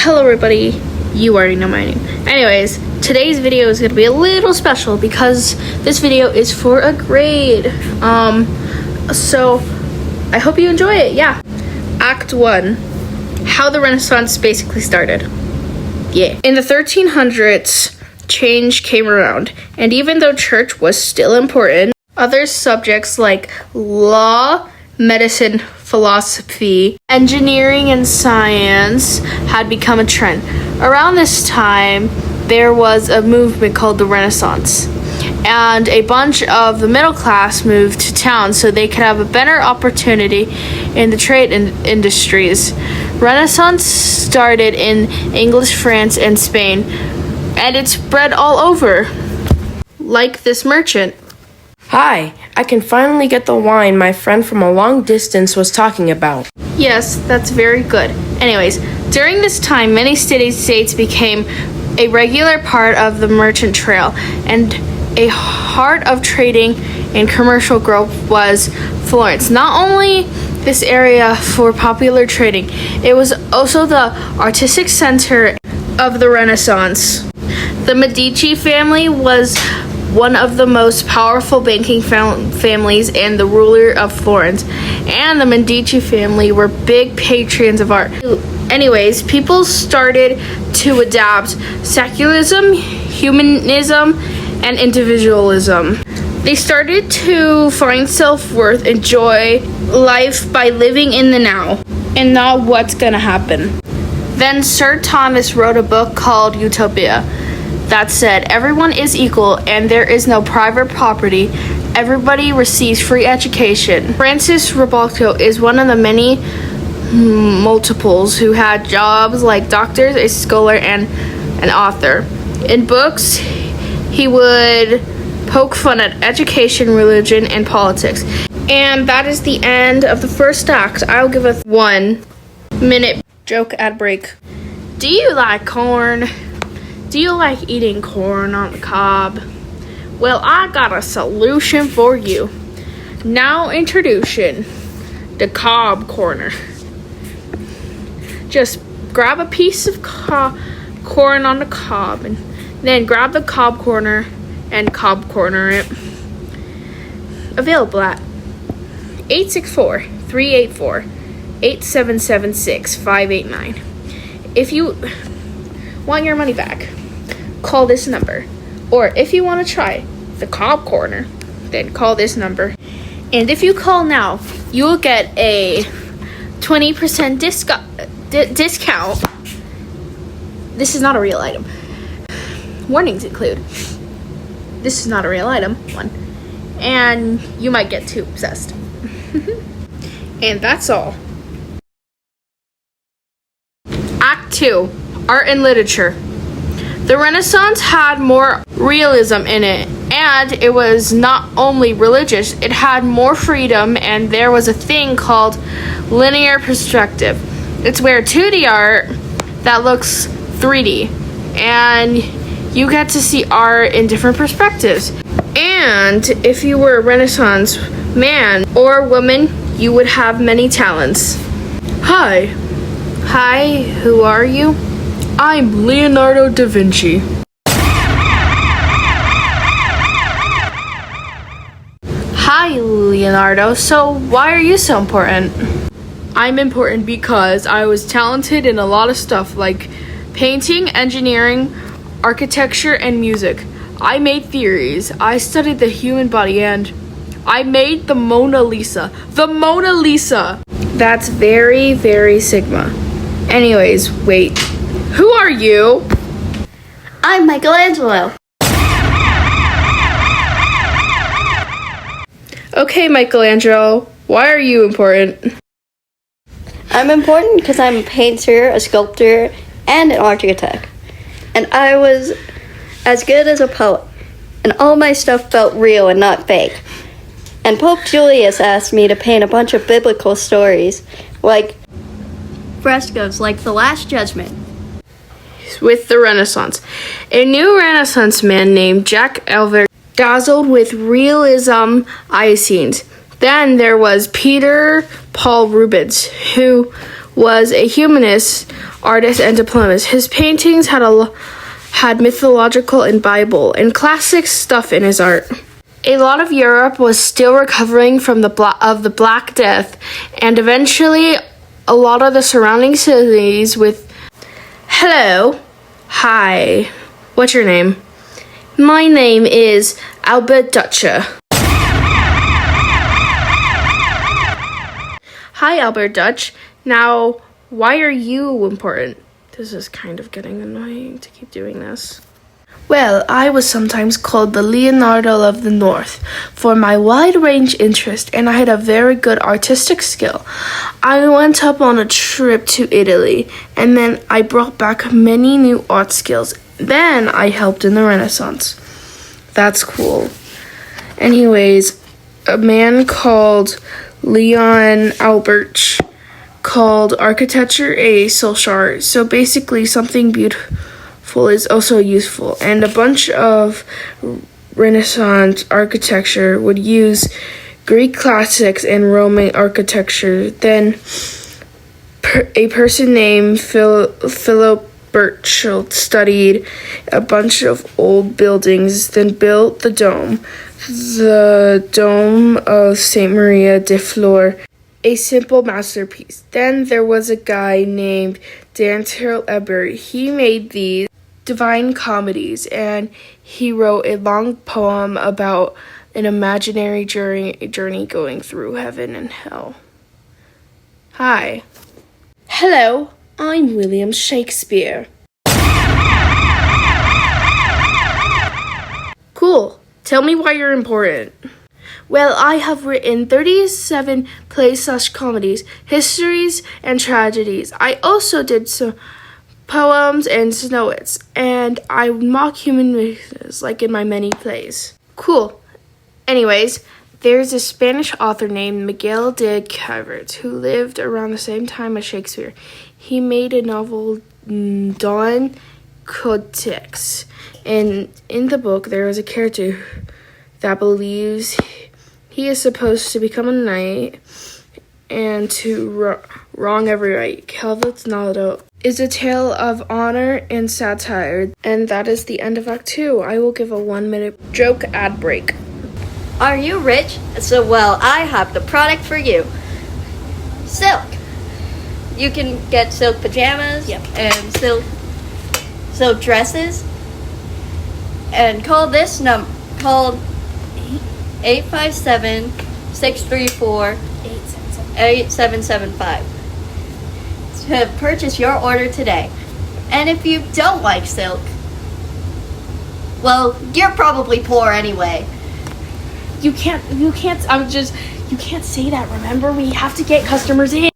Hello everybody, you already know my name. Anyways, today's video is going to be a little special because this video is for a grade. So I hope you enjoy it, yeah. Act 1, how the Renaissance basically started. Yeah. In the 1300s, change came around, and even though church was still important, other subjects like law, medicine, philosophy, engineering, and science had become a trend. Around this time, there was a movement called the Renaissance, and a bunch of the middle class moved to town so they could have a better opportunity in the trade industries. Renaissance started in English, France, and Spain, and it spread all over, like this merchant. Hi, I can finally get the wine my friend from a long distance was talking about. Yes, that's very good. Anyways, during this time, many city-states became a regular part of the merchant trail, and a heart of trading and commercial growth was Florence. Not only this area for popular trading, it was also the artistic center of the Renaissance. The Medici family was one of the most powerful banking families and the ruler of Florence, and the Medici family were big patrons of art. Anyways, people started to adapt secularism, humanism, and individualism. They started to find self-worth and enjoy life by living in the now and not what's gonna happen. Then Sir Thomas wrote a book called Utopia that said everyone is equal and there is no private property. Everybody receives free education. Francis Robucto is one of the many multiples who had jobs like doctors, a scholar, and an author. In books, he would poke fun at education, religion, and politics. And that is the end of the first act. I'll give a 1-minute joke ad break. Do you like corn? Do you like eating corn on the cob? Well, I got a solution for you. Now introducing the cob corner. Just grab a piece of corn on the cob and then grab the cob corner and cob corner it. Available at 864-384-8776-589. If you want your money back, call this number. Or if you want to try the cob corner, then call this number. And if you call now, you will get a 20% discount. This is not a real item. Warnings include, this is not a real item, 1. And you might get too obsessed. And that's all. Act 2, Art and Literature. The Renaissance had more realism in it, and it was not only religious, it had more freedom, and there was a thing called linear perspective. It's where 2D art that looks 3D, and you get to see art in different perspectives. And if you were a Renaissance man or woman, you would have many talents. Hi, who are you? I'm Leonardo da Vinci. Hi, Leonardo. So why are you so important? I'm important because I was talented in a lot of stuff like painting, engineering, architecture, and music. I made theories. I studied the human body, and I made the Mona Lisa. The Mona Lisa! That's very, very Sigma. Anyways, wait. Who are you? I'm Michelangelo. Okay, Michelangelo, why are you important? I'm important because I'm a painter, a sculptor, and an architect. And I was as good as a poet. And all my stuff felt real and not fake. And Pope Julius asked me to paint a bunch of biblical stories, like frescoes like The Last Judgment. With the Renaissance. A new Renaissance man named Jacques Elver dazzled with realism eye scenes. Then there was Peter Paul Rubens, who was a humanist, artist, and diplomatist. His paintings had mythological and Bible and classic stuff in his art. A lot of Europe was still recovering from the Black Death, and eventually a lot of the surrounding cities with Hello. Hi. What's your name? My name is Albert Dutcher. Hi, Albert Dutch. Now, why are you important? This is kind of getting annoying to keep doing this. Well, I was sometimes called the Leonardo of the North for my wide-range interest, and I had a very good artistic skill. I went up on a trip to Italy, and then I brought back many new art skills. Then I helped in the Renaissance. That's cool. Anyways, a man called Leon Albert called architecture a social art. So basically something beautiful is also useful, and a bunch of Renaissance architecture would use Greek classics and Roman architecture. Then a person named Philip Burchell studied a bunch of old buildings, then built the Dome of Saint Maria de Flor, a simple masterpiece. Then there was a guy named Daniel Ebert. He made these Divine Comedies, and he wrote a long poem about an imaginary journey going through heaven and hell. Hi. Hello, I'm William Shakespeare. Cool. Tell me why you're important. Well, I have written 37 plays/comedies, histories, and tragedies. I also did some poems and sonnets, and I mock human weakness like in my many plays. Cool. Anyways, there's a Spanish author named Miguel de Cervantes who lived around the same time as Shakespeare. He made a novel, Don Quixote, and in the book there is a character that believes he is supposed to become a knight and to wrong every right. Calvet's novel is a tale of honor and satire, and that is the end of Act 2. I will give a 1-minute joke ad break. Are you rich? So, well, I have the product for you. Silk. You can get silk pajamas and silk dresses. And call this number, call 857-634-8775 to purchase your order today. And if you don't like silk, well, you're probably poor anyway. You can't say that, remember? We have to get customers in.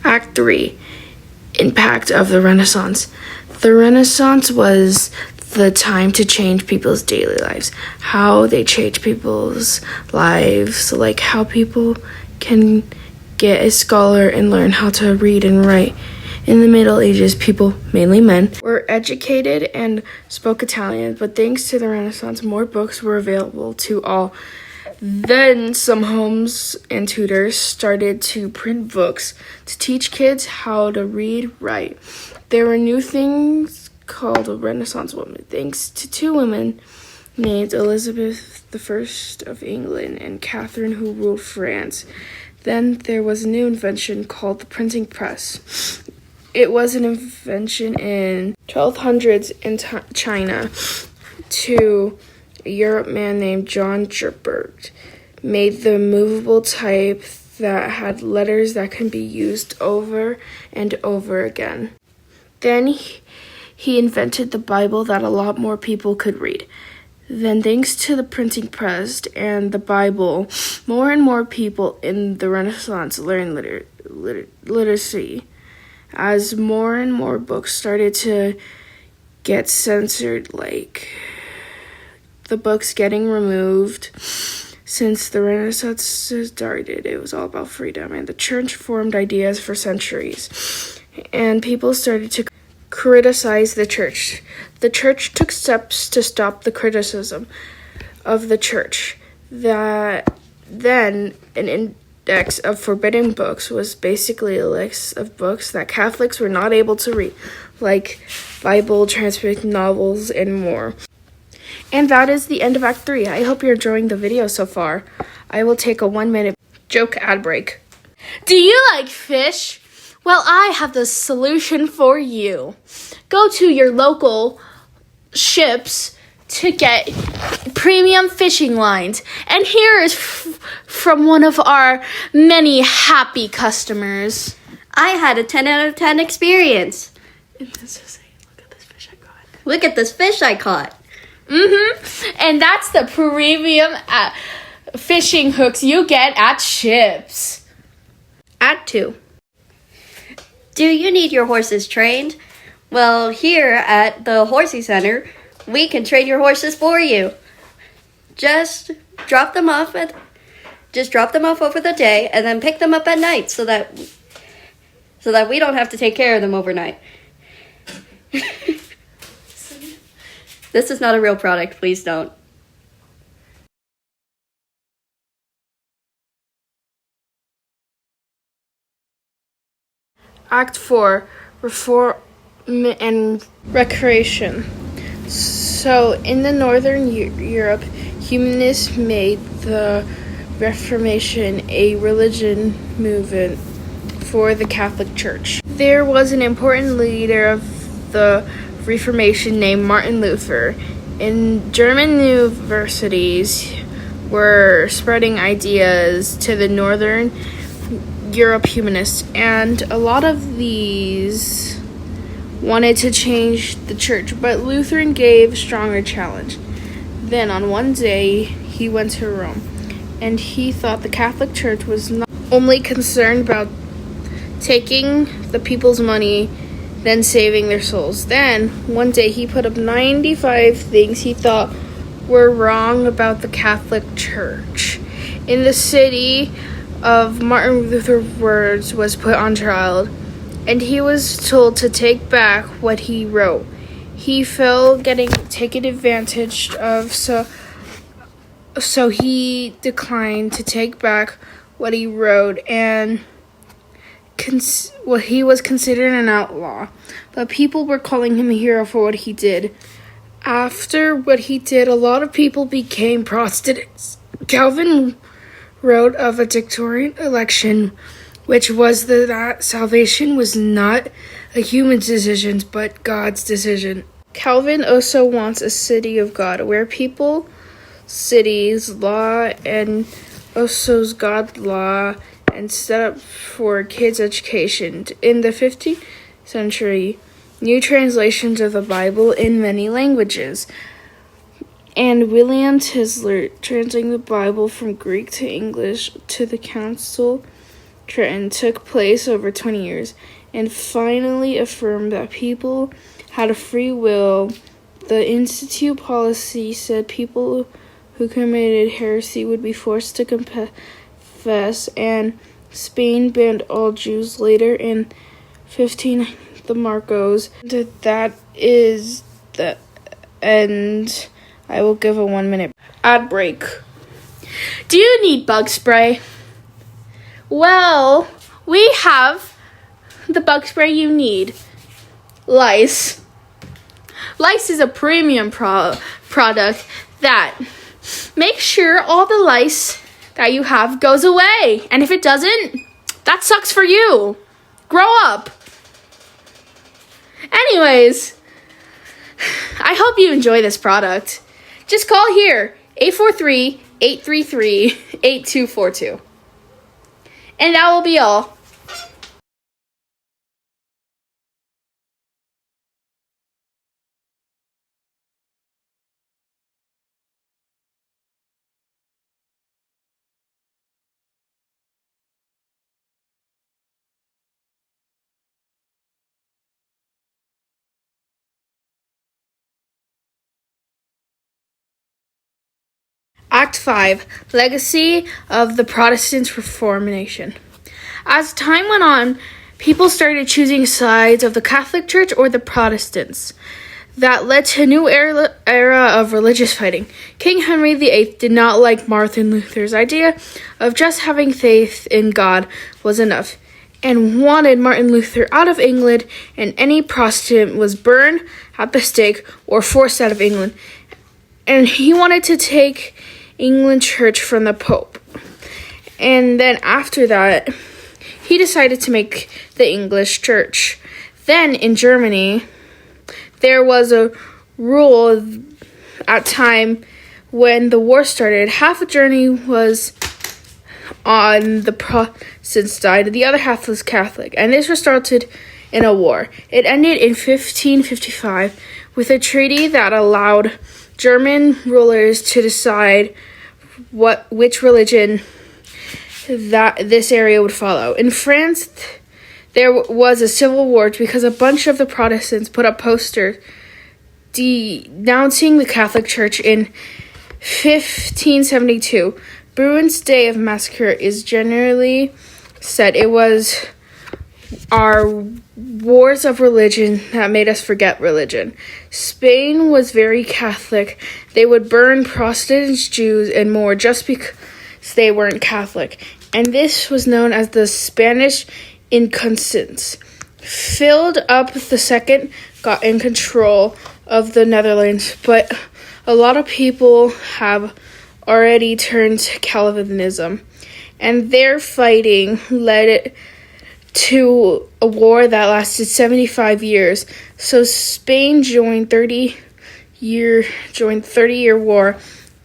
Act 3. Impact of the Renaissance. The Renaissance was the time to change people's daily lives. How they change people's lives, like how people can get a scholar and learn how to read and write. In the Middle Ages, people, mainly men, were educated and spoke Italian, but thanks to the Renaissance, more books were available to all. Then some homes and tutors started to print books to teach kids how to read, write. There were new things called Renaissance women, thanks to two women named Elizabeth I of England and Catherine, who ruled France. Then there was a new invention called the printing press. It was an invention in 1200s in China to a Europe man named John Gutenberg made the movable type that had letters that can be used over and over again. Then he invented the Bible that a lot more people could read. Then, thanks to the printing press and the Bible, more and more people in the Renaissance learned literacy. As more and more books started to get censored, like the books getting removed. Since the Renaissance started, it was all about freedom, and the church formed ideas for centuries, and people started to criticize the church. The church took steps to stop the criticism of the church. That then an index of forbidden books was basically a list of books that Catholics were not able to read, like Bible, transcript novels, and more. And that is the end of Act 3. I hope you're enjoying the video so far. I will take a 1-minute joke ad break. Do you like fish? Well, I have the solution for you. Go to your local ships to get premium fishing lines. And here is from one of our many happy customers. I had a 10 out of 10 experience. Look at this fish I got. Look at this fish I caught. And that's the premium fishing hooks you get at ships. Act 2. Do you need your horses trained? Well, here at the Horsey Center, we can train your horses for you. Just drop them off over the day and then pick them up at night so that we don't have to take care of them overnight. This is not a real product, please don't. Act 4, Reform and Recreation. So, in the Northern Europe, humanists made the Reformation a religion movement for the Catholic Church. There was an important leader of the Reformation named Martin Luther. In German universities were spreading ideas to the Northern Europe humanists, and a lot of these wanted to change the church, but Luther gave stronger challenge. Then on one day he went to Rome, and he thought the Catholic Church was not only concerned about taking the people's money than saving their souls. Then one day he put up 95 things he thought were wrong about the Catholic Church. In the city of Martin Luther's words was put on trial, and he was told to take back what he wrote. He felt getting taken advantage of, so he declined to take back what he wrote, and he was considered an outlaw. But people were calling him a hero for what he did. After what he did, a lot of people became Protestants. Calvin wrote of a dictatorial election, which was that salvation was not a human's decision, but God's decision. Calvin also wants a city of God, where people, cities, law, and also God law, and set up for kids' education. In the 15th century, new translations of the Bible in many languages, and William Tyndale translating the Bible from Greek to English to the Council Trenton took place over 20 years, and finally affirmed that people had a free will. The Institute policy said people who committed heresy would be forced to confess, and Spain banned all Jews. Later in 15, the Marcos. That is the end. I will give a 1-minute ad break. Do you need bug spray? Well, we have the bug spray you need. Lice. Lice is a premium product that makes sure all the lice that you have goes away. And if it doesn't, that sucks for you. Grow up. Anyways, I hope you enjoy this product. Just call here, 843-833-8242. And that will be all. Act 5, Legacy of the Protestant Reformation. As time went on, people started choosing sides of the Catholic Church or the Protestants. That led to a new era of religious fighting. King Henry VIII did not like Martin Luther's idea of just having faith in God was enough, and wanted Martin Luther out of England, and any Protestant was burned at the stake or forced out of England. And he wanted to take England Church from the Pope. And then after that, he decided to make the English Church. Then in Germany, there was a rule at time when the war started. Half of Germany was on the Protestant side, the other half was Catholic, and this resulted in a war. It ended in 1555 with a treaty that allowed German rulers to decide which religion that this area would follow. In France, there was a civil war because a bunch of the Protestants put up posters denouncing the Catholic Church in 1572. Bruin's Day of Massacre is generally said it was our wars of religion that made us forget religion. Spain was very Catholic. They would burn Protestants, Jews, and more just because they weren't Catholic. And this was known as the Spanish Inquisition. Philip II got in control of the Netherlands, but a lot of people have already turned to Calvinism, and their fighting led it to a war that lasted 75 years. So Spain joined 30-year war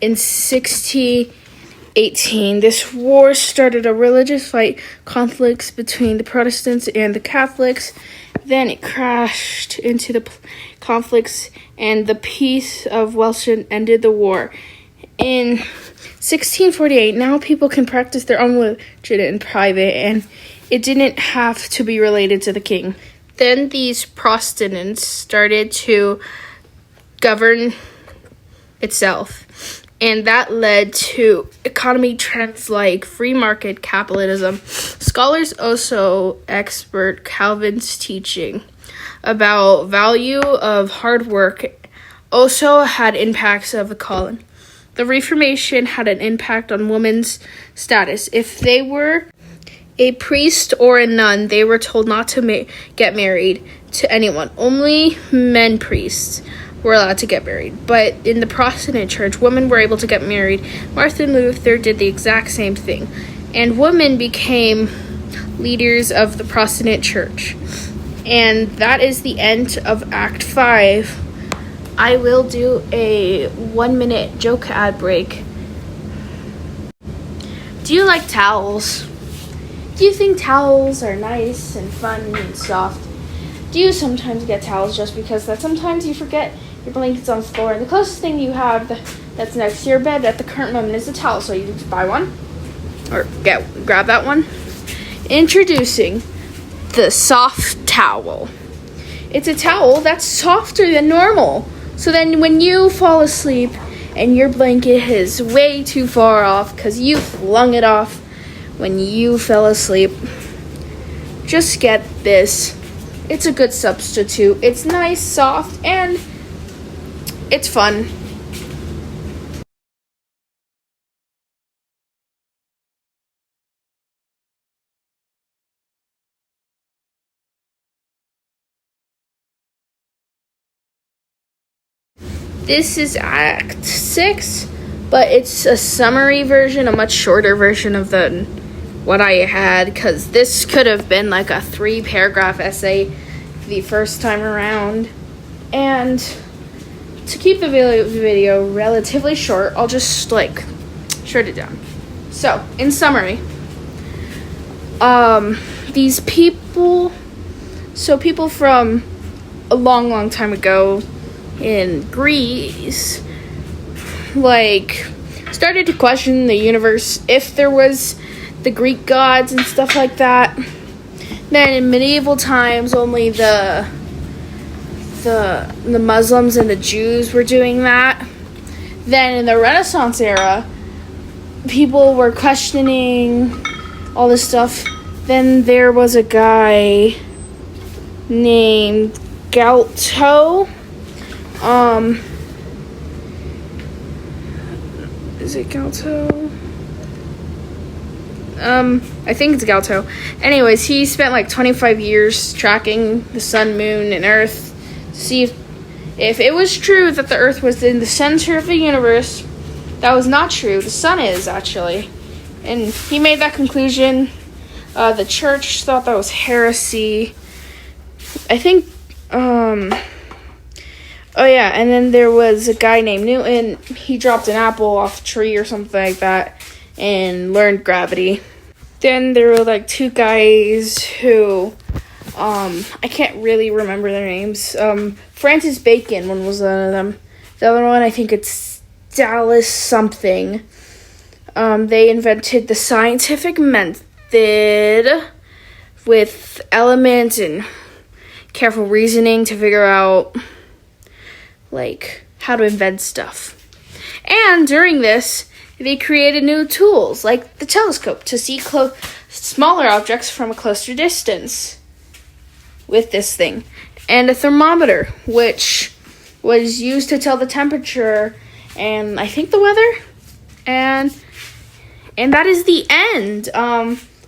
in 1618. This war started a religious fight, conflicts between the Protestants and the Catholics. Then it crashed into the conflicts, and the Peace of Westphalia ended the war. In 1648, now people can practice their own religion in private, and it didn't have to be related to the king. Then these Protestants started to govern itself, and that led to economy trends like free market capitalism. Scholars also expert Calvin's teaching about value of hard work also had impacts of the calling. The Reformation had an impact on women's status. If they were a priest or a nun, they were told not to get married to anyone. Only men priests were allowed to get married. But in the Protestant church, women were able to get married. Martin Luther did the exact same thing. And women became leaders of the Protestant church. And that is the end of Act 5. I will do a 1-minute joke ad break. Do you like towels? Do you think towels are nice and fun and soft? Do you sometimes get towels just because that sometimes you forget your blanket's on the floor and the closest thing you have that's next to your bed at the current moment is a towel, so you just buy one or grab that one? Introducing the soft towel. It's a towel that's softer than normal. So then when you fall asleep and your blanket is way too far off because you flung it off when you fell asleep, just get this. It's a good substitute. It's nice, soft, and it's fun. This is Act 6, but it's a summary version, a much shorter version of what I had, because this could have been like a 3-paragraph essay the first time around. And to keep the video relatively short, I'll just short it down. So, in summary, these people from a long time ago in Greece, started to question the universe, if there was the Greek gods and stuff like that. Then in medieval times, only the Muslims and the Jews were doing that. Then in the Renaissance era, people were questioning all this stuff. Then there was a guy named Galto. Is it Galto? I think it's Galto. Anyways, he spent like 25 years tracking the sun, moon, and earth to see if it was true that the earth was in the center of the universe. That was not true. The sun is, actually. And he made that conclusion. The church thought that was heresy. I think, oh yeah, and then there was a guy named Newton. He dropped an apple off a tree or something like that and learned gravity. Then there were like two guys who, I can't really remember their names. Francis Bacon, one was one of them. The other one, I think it's Dallas something. They invented the scientific method with elements and careful reasoning to figure out, like, how to invent stuff. And during this, they created new tools, like the telescope, to see smaller objects from a closer distance with this thing. And a thermometer, which was used to tell the temperature and I think the weather. And that is the end.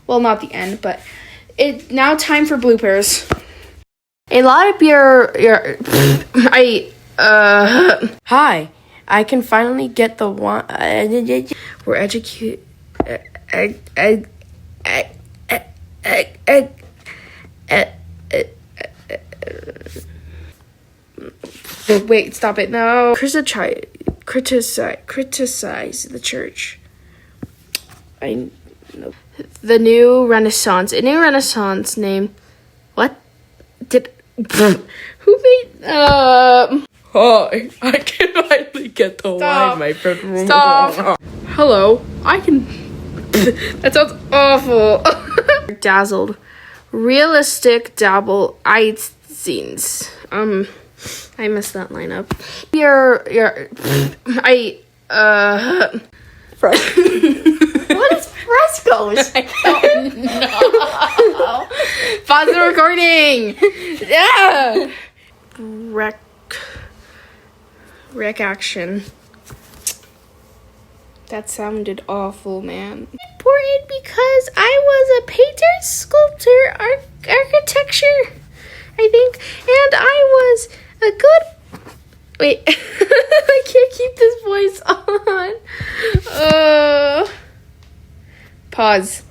Well, not the end, but it now time for bloopers. A lot of Hi, I can finally get the one. We're educated. Wait, stop it. No. Criticize the church. I know. The new Renaissance. A new Renaissance name. What? Who made, Hi, I can finally get the Stop. one my bedroom. Stop. Hello. I can. That sounds awful. Dazzled. Realistic dabble eye scenes. I messed that line up. What is frescoes? Pause the recording. Yeah. Rec action. That sounded awful, man. Important because I was a painter, sculptor, architecture, I think, and I was a good. Wait, I can't keep this voice on. Pause.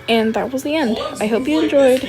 And that was the end. I hope you enjoyed.